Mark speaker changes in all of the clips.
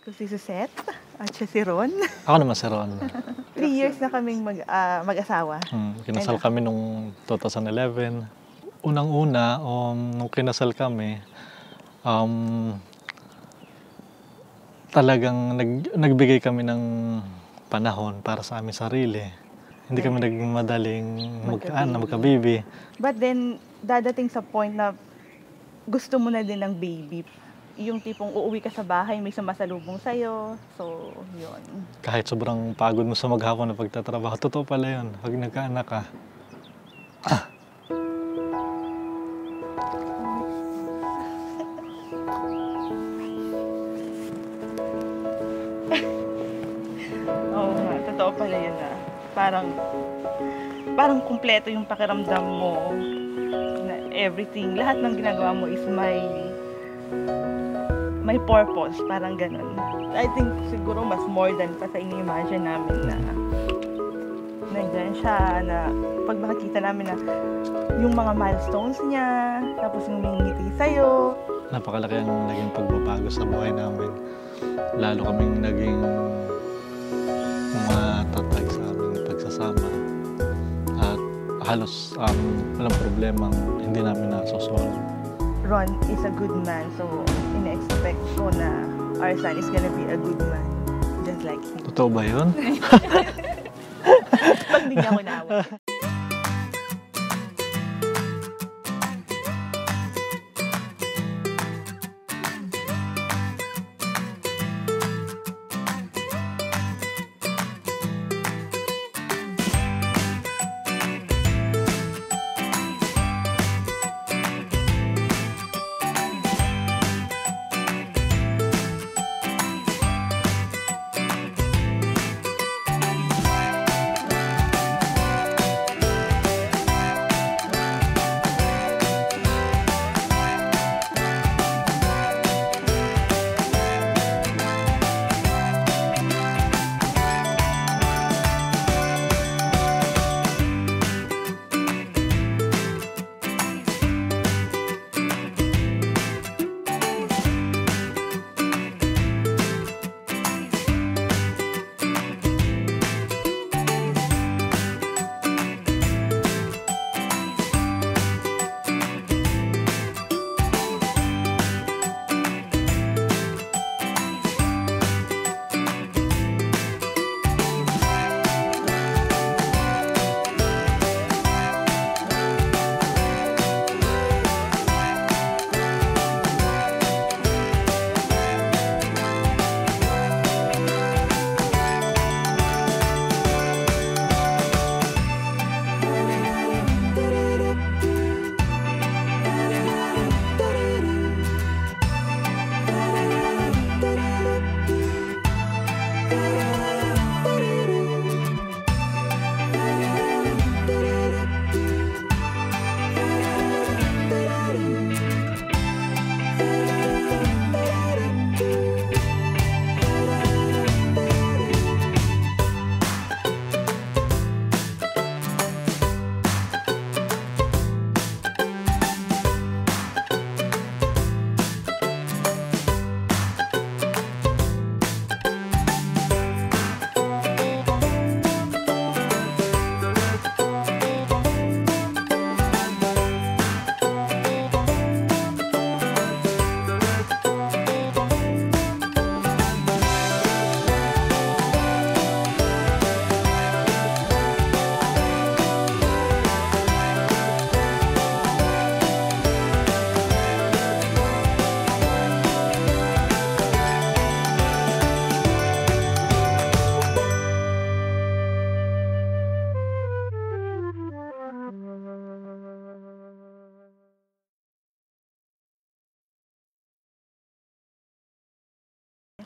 Speaker 1: Ko si Suzette at siya si Ron.
Speaker 2: Ako naman si Ron.
Speaker 1: 3 years na kaming mag-asawa.
Speaker 2: Kinasal kami nung 2011. Unang-una, nung kinasal kami, talagang nagbigay kami ng panahon para sa aming sarili. Hindi kami nagmadaling magka-baby.
Speaker 1: But then, dadating sa point na gusto mo na din ng baby. Yung tipong uuwi ka sa bahay, may sumasalubong sa'yo. So, yun.
Speaker 2: Kahit sobrang pagod mo sa maghapon na pagtatrabaho, totoo pala yun. Pag nagkaanak ka.
Speaker 1: Oo nga, totoo pala yun na. Parang kumpleto yung pakiramdam mo. Na everything, lahat ng ginagawa mo is may purpose, parang ganun. I think siguro mas more than pa sa ini-imagine namin na nandyan siya, na pag makikita namin na yung mga milestones niya, tapos yung ngingiti sa'yo.
Speaker 2: Napakalaki ang naging pagbabago sa buhay namin. Lalo kaming naging matatag sa aming pagsasama. At halos walang problemang hindi namin nasosolve.
Speaker 1: Ron is a good man, so ina-expect ko na our son is gonna be a good man, just like him.
Speaker 2: Totoo ba yun?
Speaker 1: Pag di niya ako naawa.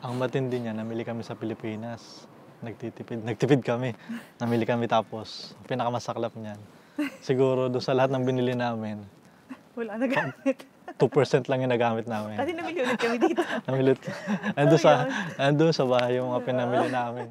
Speaker 2: Ang matindi niya, namili kami sa Pilipinas. Nagtipid kami. Namili kami tapos, pinakamasaklap niyan. Siguro doon sa lahat ng binili namin,
Speaker 1: Wala nagamit.
Speaker 2: 2% lang yung nagamit namin.
Speaker 1: Kasi namili ulit kami dito.
Speaker 2: Namili, andun sa bahay yung mga pinamili namin.